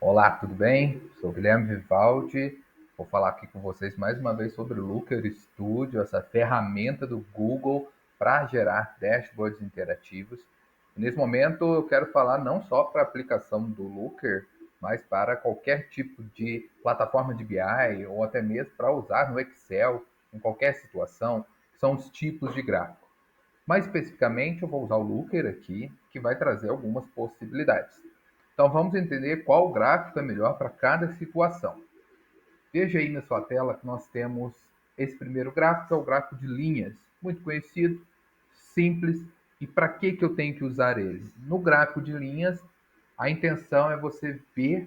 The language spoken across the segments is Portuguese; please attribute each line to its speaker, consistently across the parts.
Speaker 1: Olá, tudo bem? Sou Guilherme Vivaldi. Vou falar aqui com vocês mais uma vez sobre o Looker Studio, essa ferramenta do Google para gerar dashboards interativos. E nesse momento eu quero falar não só para a aplicação do Looker, mas para qualquer tipo de plataforma de BI ou até mesmo para usar no Excel, em qualquer situação, são os tipos de gráfico. Mais especificamente, eu vou usar o Looker aqui, que vai trazer algumas possibilidades. Então vamos entender qual gráfico é melhor para cada situação. Veja aí na sua tela que nós temos esse primeiro gráfico, que é o gráfico de linhas, muito conhecido, simples. E para que eu tenho que usar ele? No gráfico de linhas, a intenção é você ver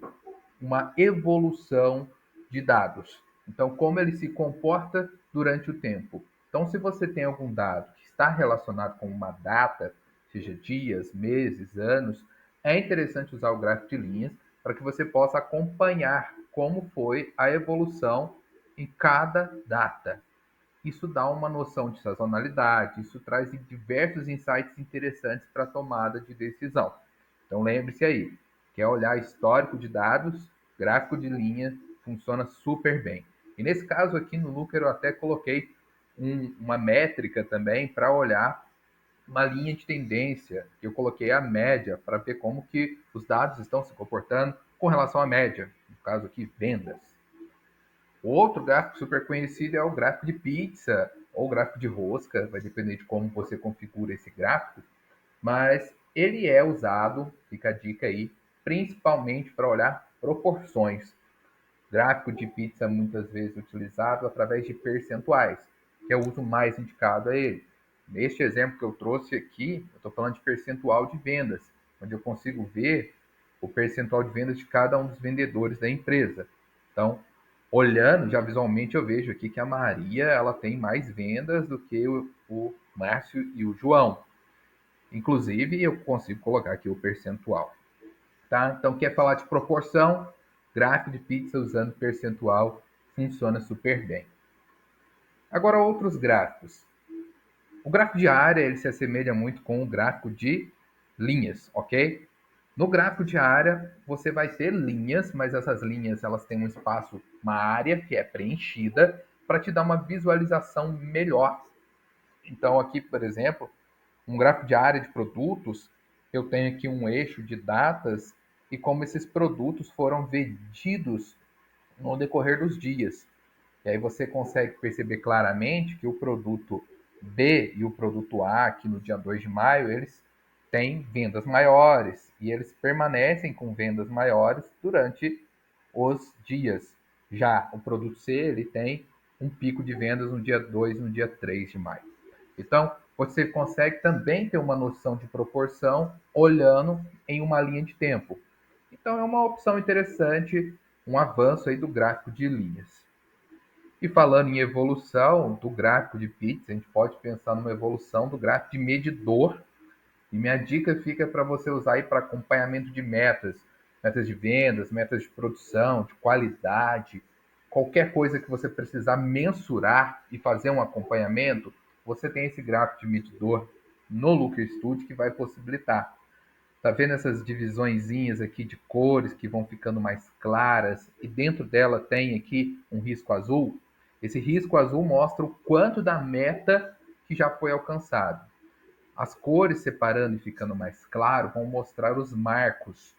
Speaker 1: uma evolução de dados. Então, como ele se comporta durante o tempo. Então, se você tem algum dado que está relacionado com uma data, seja dias, meses, anos, é interessante usar o gráfico de linhas para que você possa acompanhar como foi a evolução em cada data. Isso dá uma noção de sazonalidade, isso traz diversos insights interessantes para a tomada de decisão. Então lembre-se aí, quer olhar histórico de dados, gráfico de linha funciona super bem. E nesse caso aqui no Looker eu até coloquei uma métrica também para olhar uma linha de tendência. Eu coloquei a média para ver como que os dados estão se comportando com relação à média, no caso aqui vendas. O outro gráfico super conhecido é o gráfico de pizza ou gráfico de rosca, vai depender de como você configura esse gráfico, mas ele é usado, fica a dica aí, principalmente para olhar proporções. Gráfico de pizza muitas vezes utilizado através de percentuais, que é o uso mais indicado a ele. Neste exemplo que eu trouxe aqui, eu estou falando de percentual de vendas, onde eu consigo ver o percentual de vendas de cada um dos vendedores da empresa. Então, olhando já visualmente, eu vejo aqui que a Maria ela tem mais vendas do que o Márcio e o João. Inclusive, eu consigo colocar aqui o percentual. Tá? Então, quer falar de proporção? Gráfico de pizza usando percentual funciona super bem. Agora, outros gráficos. O gráfico de área ele se assemelha muito com o gráfico de linhas, ok? No gráfico de área, você vai ter linhas, mas essas linhas elas têm um espaço, uma área que é preenchida para te dar uma visualização melhor. Então, aqui, por exemplo, um gráfico de área de produtos, eu tenho aqui um eixo de datas e como esses produtos foram vendidos no decorrer dos dias. E aí você consegue perceber claramente que o produto B e o produto A, aqui no dia 2 de maio, eles têm vendas maiores e eles permanecem com vendas maiores durante os dias. Já o produto C, ele tem um pico de vendas no dia 2 e no dia 3 de maio. Então, você consegue também ter uma noção de proporção olhando em uma linha de tempo. Então, é uma opção interessante, um avanço aí do gráfico de linhas. E falando em evolução do gráfico de pizza, a gente pode pensar numa evolução do gráfico de medidor. E minha dica fica para você usar aí para acompanhamento de metas, metas de vendas, metas de produção, de qualidade, qualquer coisa que você precisar mensurar e fazer um acompanhamento, você tem esse gráfico de medidor no Looker Studio que vai possibilitar. Tá vendo essas divisõezinhas aqui de cores que vão ficando mais claras e dentro dela tem aqui um risco azul? Esse risco azul mostra o quanto da meta que já foi alcançado. As cores separando e ficando mais claro vão mostrar os marcos,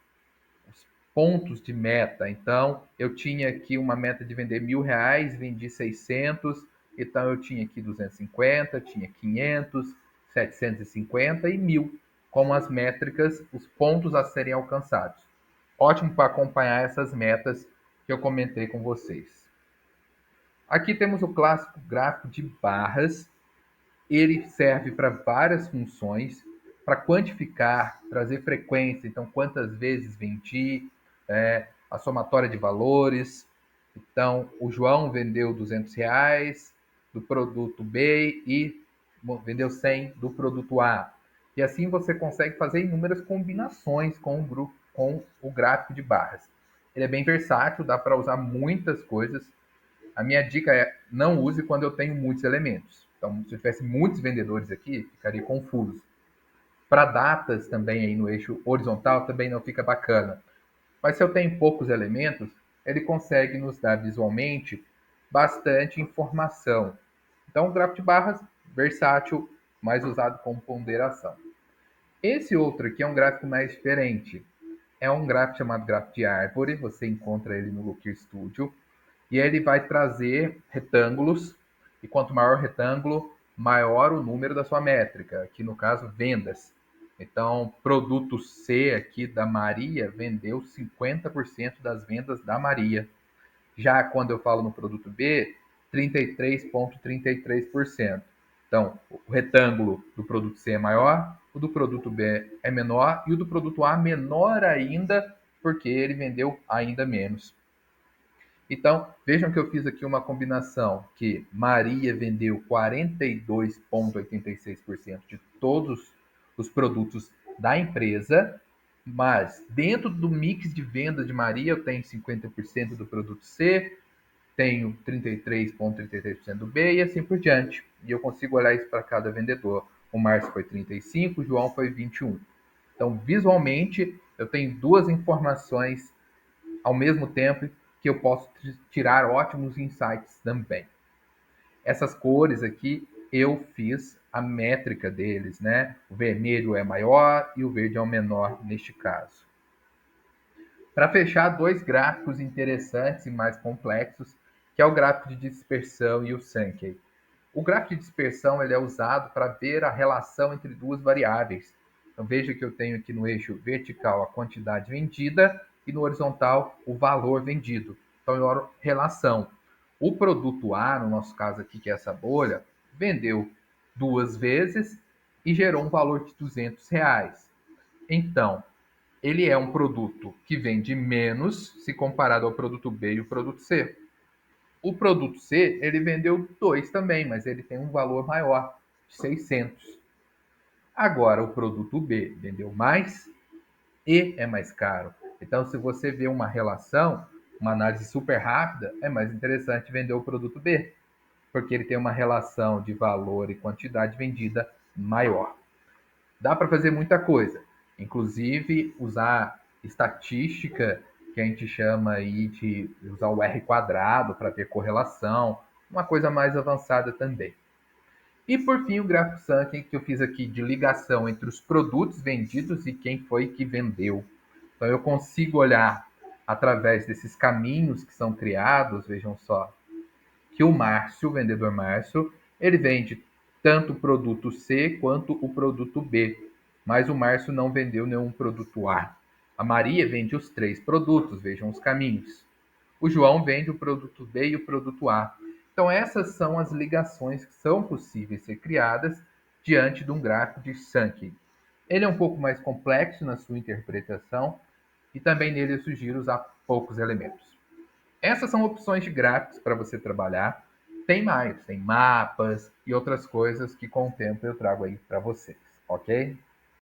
Speaker 1: os pontos de meta. Então, eu tinha aqui uma meta de vender R$ 1.000, vendi 600, então eu tinha aqui 250, tinha 500, 750 e 1.000, como as métricas, os pontos a serem alcançados. Ótimo para acompanhar essas metas que eu comentei com vocês. Aqui temos o clássico gráfico de barras. Ele serve para várias funções, para quantificar, trazer frequência, então quantas vezes vendi, a somatória de valores. Então, o João vendeu R$ 200 do produto B e vendeu 100 do produto A. E assim você consegue fazer inúmeras combinações com o grupo, com o gráfico de barras. Ele é bem versátil, dá para usar muitas coisas. A minha dica é não use quando eu tenho muitos elementos. Então, se eu tivesse muitos vendedores aqui, ficaria confuso. Para datas também aí no eixo horizontal também não fica bacana. Mas se eu tenho poucos elementos, ele consegue nos dar visualmente bastante informação. Então, o gráfico de barras, versátil, mais usado como ponderação. Esse outro aqui é um gráfico mais diferente. É um gráfico chamado gráfico de árvore, você encontra ele no Looker Studio, e ele vai trazer retângulos, e quanto maior o retângulo, maior o número da sua métrica, aqui no caso, vendas. Então, produto C aqui da Maria vendeu 50% das vendas da Maria. Já quando eu falo no produto B, 33,33%. Então, o retângulo do produto C é maior, o do produto B é menor e o do produto A menor ainda, porque ele vendeu ainda menos. Então, vejam que eu fiz aqui uma combinação que Maria vendeu 42,86% de todos os produtos da empresa, mas dentro do mix de vendas de Maria eu tenho 50% do produto C, tenho 33,33% do B e assim por diante. E eu consigo olhar isso para cada vendedor. O Márcio foi 35, o João foi 21. Então, visualmente, eu tenho duas informações ao mesmo tempo que eu posso tirar ótimos insights também. Essas cores aqui eu fiz a métrica deles, né? O vermelho é maior e o verde é o menor neste caso. Para fechar, dois gráficos interessantes e mais complexos, que é o gráfico de dispersão e o Sankey. O gráfico de dispersão ele é usado para ver a relação entre duas variáveis. Então veja que eu tenho aqui no eixo vertical a quantidade vendida e no horizontal o valor vendido. Então eu olho relação. O produto A, no nosso caso aqui, que é essa bolha, vendeu duas vezes e gerou um valor de R$ 200. Então, ele é um produto que vende menos se comparado ao produto B e o produto C. O produto C, ele vendeu dois também, mas ele tem um valor maior, de 600. Agora, o produto B vendeu mais e é mais caro. Então, se você vê uma relação, uma análise super rápida, é mais interessante vender o produto B, porque ele tem uma relação de valor e quantidade vendida maior. Dá para fazer muita coisa, inclusive usar estatística, que a gente chama aí de usar o R quadrado para ver correlação, uma coisa mais avançada também. E por fim, o gráfico Sankey, que eu fiz aqui de ligação entre os produtos vendidos e quem foi que vendeu. Então eu consigo olhar através desses caminhos que são criados, vejam só, que o Márcio, o vendedor Márcio, ele vende tanto o produto C quanto o produto B, mas o Márcio não vendeu nenhum produto A. A Maria vende os três produtos, vejam os caminhos. O João vende o produto B e o produto A. Então essas são as ligações que são possíveis ser criadas diante de um gráfico de Sankey. Ele é um pouco mais complexo na sua interpretação e também nele eu sugiro usar poucos elementos. Essas são opções de gráficos para você trabalhar. Tem mais, tem mapas e outras coisas que com o tempo eu trago aí para vocês, ok?